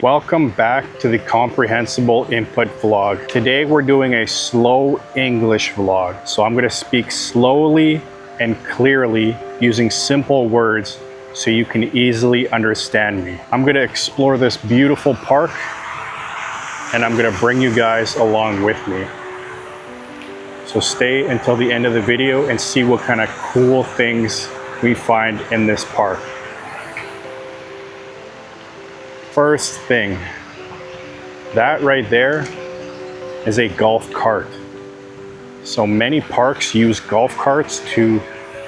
Welcome back to the Comprehensible Input vlog. Today we're doing a slow English vlog. So I'm going to speak slowly and clearly using simple words so you can easily understand me. I'm going to explore this beautiful park and I'm going to bring you guys along with me. So stay until the end of the video and see what kind of cool things we find in this park. First thing, that right there is a golf cart. So many parks use golf carts to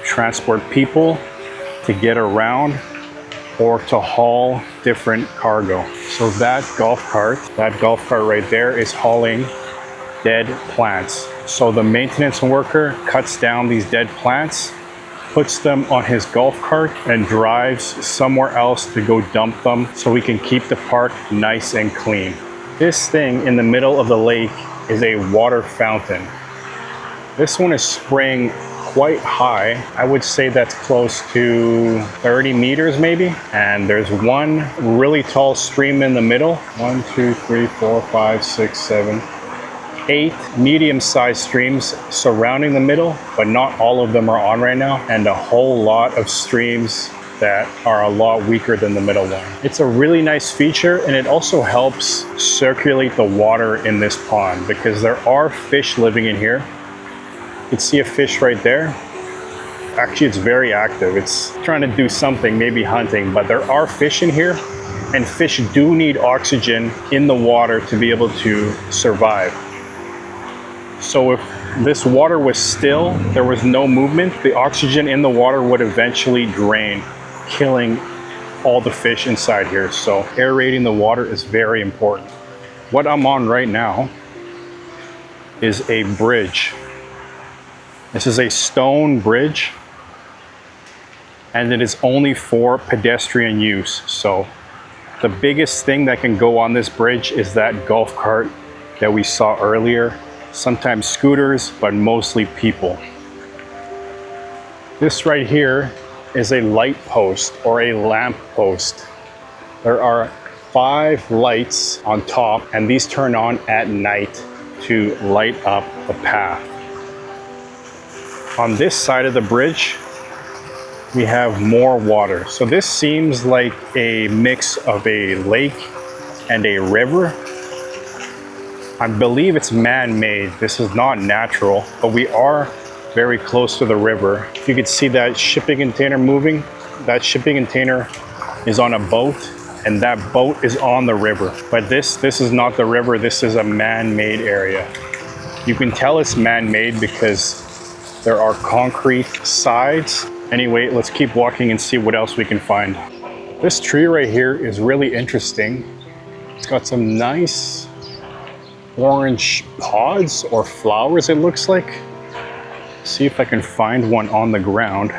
transport people, to get around, or to haul different cargo. So that golf cart right there is hauling dead plants. So the maintenance worker cuts down these dead plants, puts them on his golf cart and drives somewhere else to go dump them so we can keep the park nice and clean. This thing in the middle of the lake is a water fountain. This one is spraying quite high. I would say that's close to 30 meters maybe. And there's one really tall stream in the middle. 1, 2, 3, 4, 5, 6, 7, 8 medium-sized streams surrounding the middle, but not all of them are on right now, and a whole lot of streams that are a lot weaker than the middle one. It's a really nice feature, and it also helps circulate the water in this pond because there are fish living in here. You can see a fish right there. Actually, it's very active. It's trying to do something, maybe hunting, but there are fish in here, and fish do need oxygen in the water to be able to survive. So if this water was still, there was no movement, the oxygen in the water would eventually drain, killing all the fish inside here. So aerating the water is very important. What I'm on right now is a bridge. This is a stone bridge, and it is only for pedestrian use. So the biggest thing that can go on this bridge is that golf cart that we saw earlier. Sometimes scooters, but mostly people. This right here is a light post or a lamp post. There are 5 lights on top, and these turn on at night to light up the path. On this side of the bridge, we have more water. So this seems like a mix of a lake and a river. I believe it's man-made. This is not natural, but we are very close to the river. If you could see that shipping container moving, that shipping container is on a boat, and that boat is on the river. But this is not the river, this is a man-made area. You can tell it's man-made because there are concrete sides. Anyway, let's keep walking and see what else we can find. This tree right here is really interesting. It's got some nice orange pods or flowers, it looks like. See if I can find one on the ground.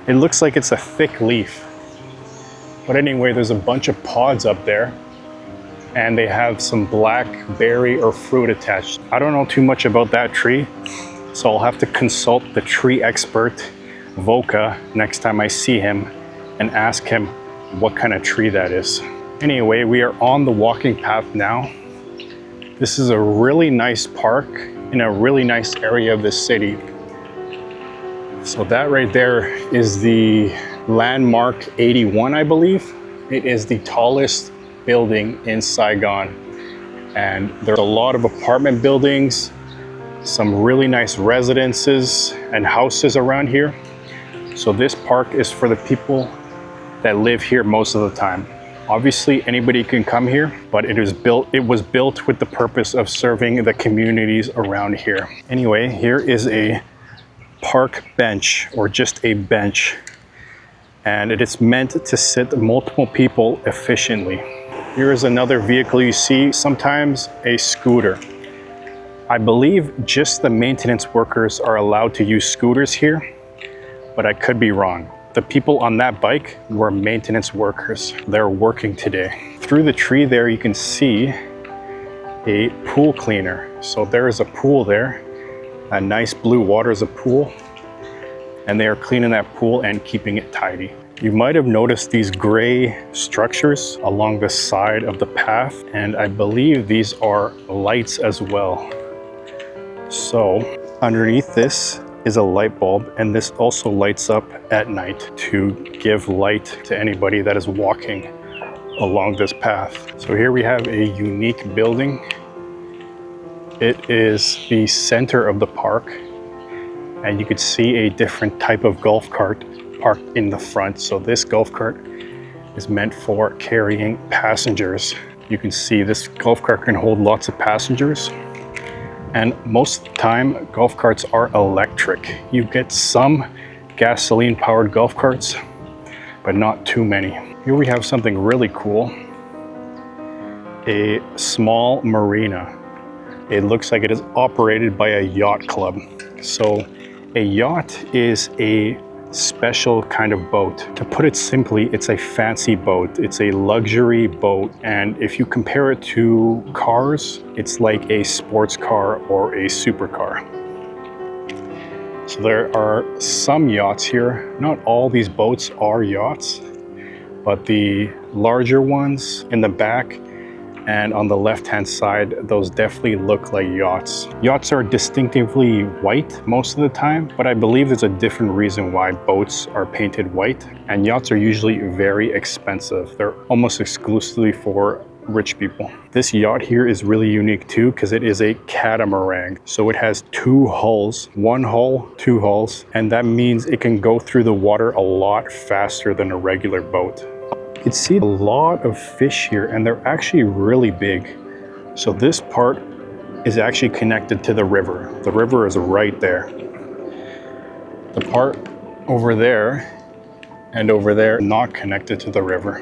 It looks like it's a thick leaf. But anyway, there's a bunch of pods up there, and they have some black berry or fruit attached. I don't know too much about that tree, so I'll have to consult the tree expert, Voka, next time I see him and ask him what kind of tree that is. Anyway, we are on the walking path now. This is a really nice park in a really nice area of the city. So that right there is the landmark 81, I believe. It is the tallest building in Saigon. And there's a lot of apartment buildings, some really nice residences and houses around here. So this park is for the people that live here most of the time. Obviously, anybody can come here, but it was built with the purpose of serving the communities around here. Anyway, here is a park bench, or just a bench, and it is meant to sit multiple people efficiently. Here is another vehicle you see, sometimes a scooter. I believe just the maintenance workers are allowed to use scooters here, but I could be wrong. The people on that bike were maintenance workers. They're working today. Through the tree there, you can see a pool cleaner. So there is a pool there. That nice blue water is a pool. And they are cleaning that pool and keeping it tidy. You might have noticed these gray structures along the side of the path, and I believe these are lights as well. So underneath this is a light bulb, and this also lights up at night to give light to anybody that is walking along this path. So here we have a unique building. It is the center of the park, and you could see a different type of golf cart parked in the front. So this golf cart is meant for carrying passengers. You can see this golf cart can hold lots of passengers, and most of the time golf carts are electric. You get some gasoline powered golf carts, but not too many. Here we have something really cool, a small marina. It looks like it is operated by a yacht club. So a yacht is a special kind of boat. To put it simply, it's a fancy boat. It's a luxury boat. And if you compare it to cars, it's like a sports car or a supercar. So there are some yachts here. Not all these boats are yachts, but the larger ones in the back and on the left-hand side, those definitely look like yachts. Yachts are distinctively white most of the time, but I believe there's a different reason why boats are painted white. And yachts are usually very expensive. They're almost exclusively for rich people. This yacht here is really unique too, because it is a catamaran. So it has two hulls, one hull, two hulls, and that means it can go through the water a lot faster than a regular boat. You can see a lot of fish here, and they're actually really big. So this part is actually connected to the river. The river is right there. The part over there and over there not connected to the river.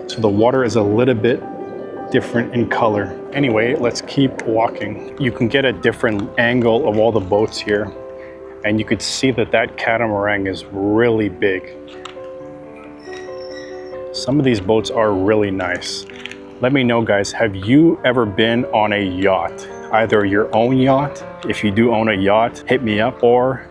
So the water is a little bit different in color. Anyway, let's keep walking. You can get a different angle of all the boats here, and you could see that that catamaran is really big. Some of these boats are really nice. Let me know, guys, have you ever been on a yacht? Either your own yacht, if you do own a yacht, hit me up, or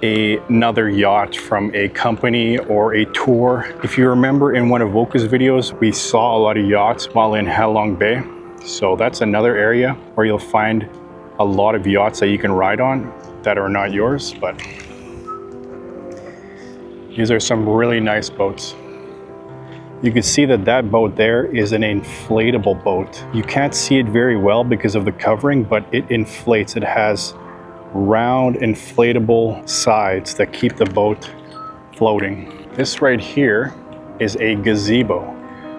another yacht from a company or a tour. If you remember in one of Voka's videos, we saw a lot of yachts while in Halong Bay. So that's another area where you'll find a lot of yachts that you can ride on that are not yours, but these are some really nice boats. You can see that that boat there is an inflatable boat. You can't see it very well because of the covering, but it inflates. It has round inflatable sides that keep the boat floating. This right here is a gazebo.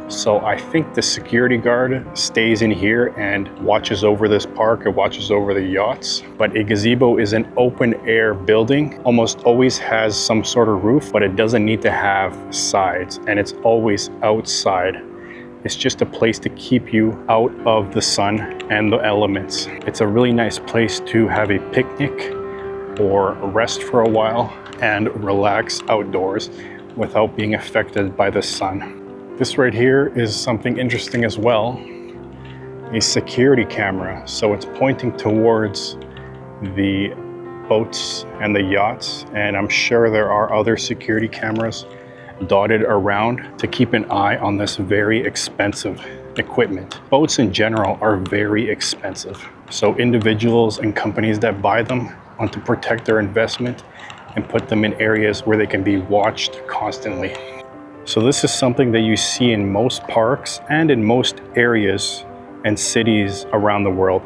So I think the security guard stays in here and watches over this park or watches over the yachts. But a gazebo is an open air building, almost always has some sort of roof, but it doesn't need to have sides, and it's always outside. It's just a place to keep you out of the sun and the elements. It's a really nice place to have a picnic or rest for a while and relax outdoors without being affected by the sun. This right here is something interesting as well, a security camera. So it's pointing towards the boats and the yachts, and I'm sure there are other security cameras dotted around to keep an eye on this very expensive equipment. Boats in general are very expensive. So individuals and companies that buy them want to protect their investment and put them in areas where they can be watched constantly. So this is something that you see in most parks and in most areas and cities around the world.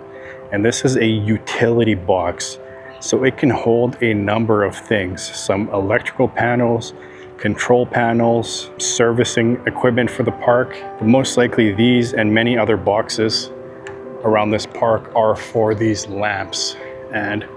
And this is a utility box. So it can hold a number of things, some electrical panels, control panels, servicing equipment for the park. But most likely these and many other boxes around this park are for these lamps, and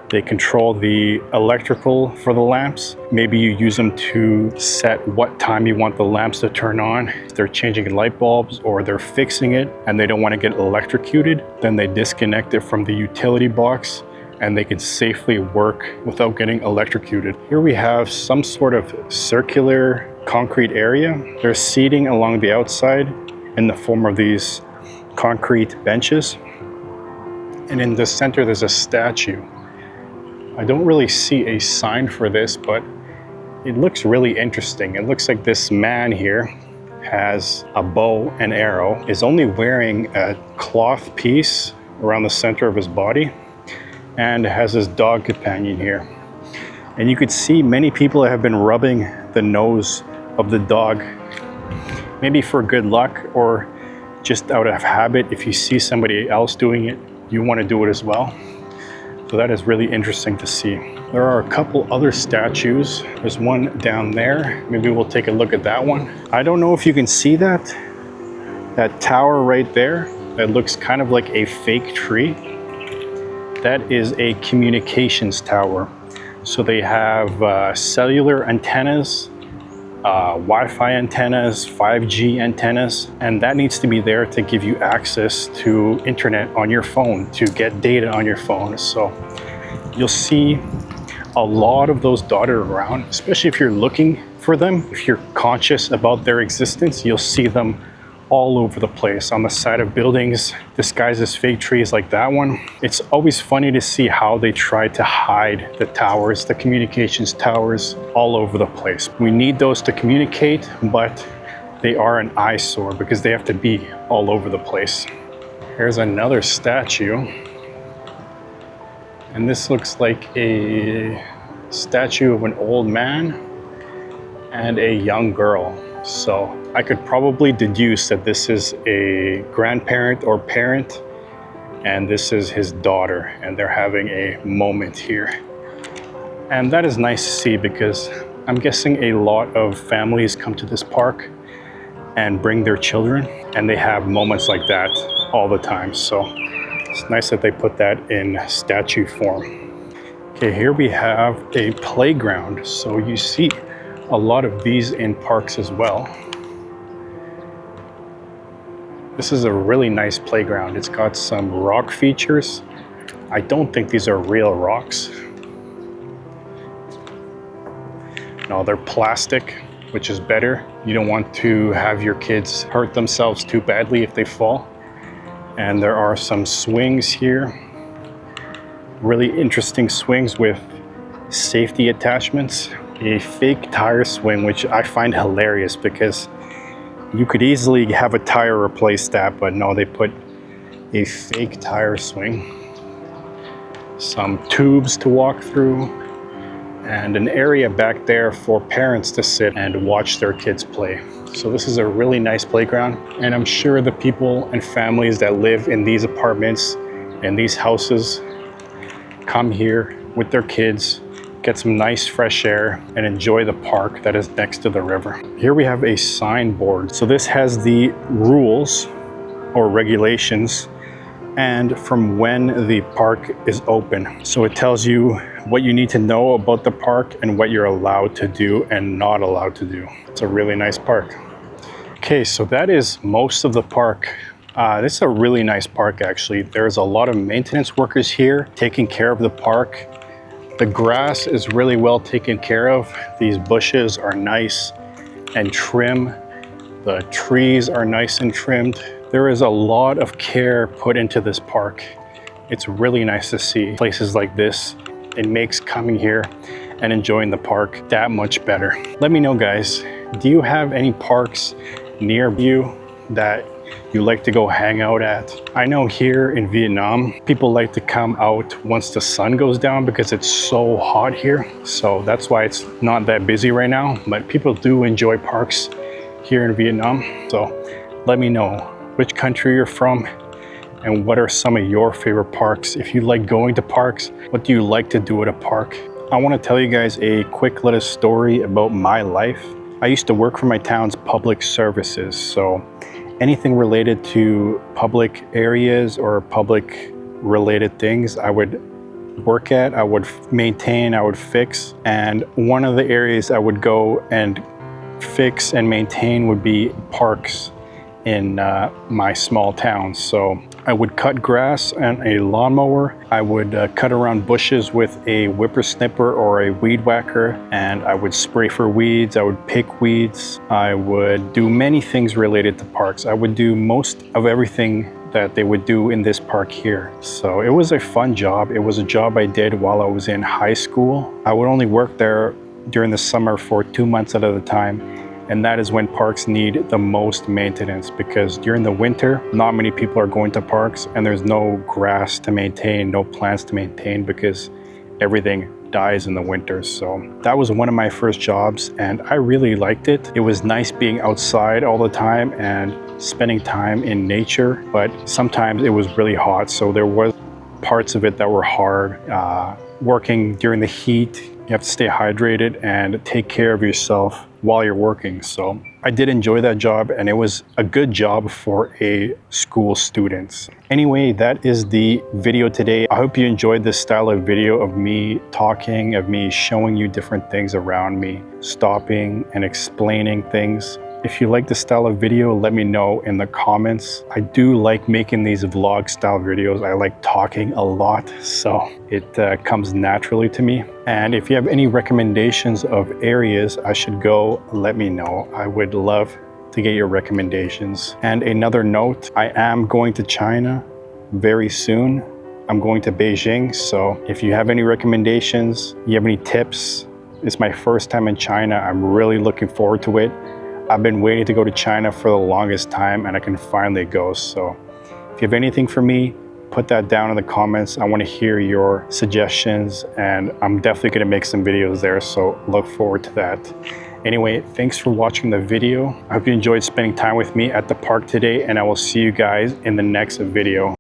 they control the electrical for the lamps. Maybe you use them to set what time you want the lamps to turn on. If they're changing light bulbs or they're fixing it and they don't want to get electrocuted, then they disconnect it from the utility box and they can safely work without getting electrocuted. Here we have some sort of circular concrete area. There's seating along the outside in the form of these concrete benches. And in the center, there's a statue. I don't really see a sign for this, but it looks really interesting. It looks like this man here has a bow and arrow, is only wearing a cloth piece around the center of his body, and has his dog companion here. And you could see many people have been rubbing the nose of the dog, maybe for good luck or just out of habit. If you see somebody else doing it, you want to do it as well. So that is really interesting to see. There are a couple other statues. There's one down there. Maybe we'll take a look at that one. I don't know if you can see that tower right there that looks kind of like a fake tree. That is a communications tower. So they have cellular antennas, Wi-Fi antennas, 5G antennas, and that needs to be there to give you access to internet on your phone, to get data on your phone. So you'll see a lot of those dotted around, especially if you're looking for them. If you're conscious about their existence, you'll see them all over the place, on the side of buildings, disguised as fake trees like that one. It's always funny to see how they try to hide the towers, the communications towers, all over the place. We need those to communicate, but they are an eyesore because they have to be all over the place. Here's another statue. And this looks like a statue of an old man and a young girl. So I could probably deduce that this is a grandparent or parent, and this is his daughter, and they're having a moment here. And that is nice to see because I'm guessing a lot of families come to this park and bring their children, and they have moments like that all the time. So it's nice that they put that in statue form. Okay, here we have a playground. So you see a lot of these in parks as well. This is a really nice playground. It's got some rock features. I don't think these are real rocks. No, they're plastic, which is better. You don't want to have your kids hurt themselves too badly if they fall. And there are some swings here. Really interesting swings with safety attachments. A fake tire swing, which I find hilarious because you could easily have a tire replace that, but no, they put a fake tire swing. Some tubes to walk through, and an area back there for parents to sit and watch their kids play. So this is a really nice playground, and I'm sure the people and families that live in these apartments and these houses come here with their kids, get some nice fresh air, and enjoy the park that is next to the river. Here we have a signboard. So this has the rules or regulations and from when the park is open. So it tells you what you need to know about the park and what you're allowed to do and not allowed to do. It's a really nice park. Okay, so that is most of the park. This is a really nice park actually. There's a lot of maintenance workers here taking care of the park. The grass is really well taken care of. These bushes are nice and trim. The trees are nice and trimmed. There is a lot of care put into this park. It's really nice to see places like this. It makes coming here and enjoying the park that much better. Let me know, guys, do you have any parks near you that you like to go hang out at? I know here in Vietnam, people like to come out once the sun goes down because it's so hot here. So that's why it's not that busy right now, but people do enjoy parks here in Vietnam. So let me know which country you're from and what are some of your favorite parks. If you like going to parks, what do you like to do at a park? I want to tell you guys a quick little story about my life. I used to work for my town's public services. So anything related to public areas or public related things, I would work at, I would maintain, I would fix. And one of the areas I would go and fix and maintain would be parks in my small town. So I would cut grass on a lawnmower. I would cut around bushes with a whippersnipper or a weed whacker, and I would spray for weeds. I would pick weeds. I would do many things related to parks. I would do most of everything that they would do in this park here. So it was a fun job. It was a job I did while I was in high school. I would only work there during the summer for 2 months out of the time. And that is when parks need the most maintenance, because during the winter, not many people are going to parks and there's no grass to maintain, no plants to maintain, because everything dies in the winter. So that was one of my first jobs and I really liked it. It was nice being outside all the time and spending time in nature, but sometimes it was really hot. So there was parts of it that were hard. Working during the heat, you have to stay hydrated and take care of yourself while you're working. So I did enjoy that job and it was a good job for a school student. Anyway, that is the video today. I hope you enjoyed this style of video of me talking, of me showing you different things around me, stopping and explaining things. If you like this style of video, let me know in the comments. I do like making these vlog style videos. I like talking a lot, so it comes naturally to me. And if you have any recommendations of areas I should go, let me know. I would love to get your recommendations. And another note, I am going to China very soon. I'm going to Beijing, so if you have any recommendations, you have any tips, it's my first time in China. I'm really looking forward to it. I've been waiting to go to China for the longest time and I can finally go. So if you have anything for me, put that down in the comments. I want to hear your suggestions and I'm definitely going to make some videos there. So look forward to that. Anyway, thanks for watching the video. I hope you enjoyed spending time with me at the park today and I will see you guys in the next video.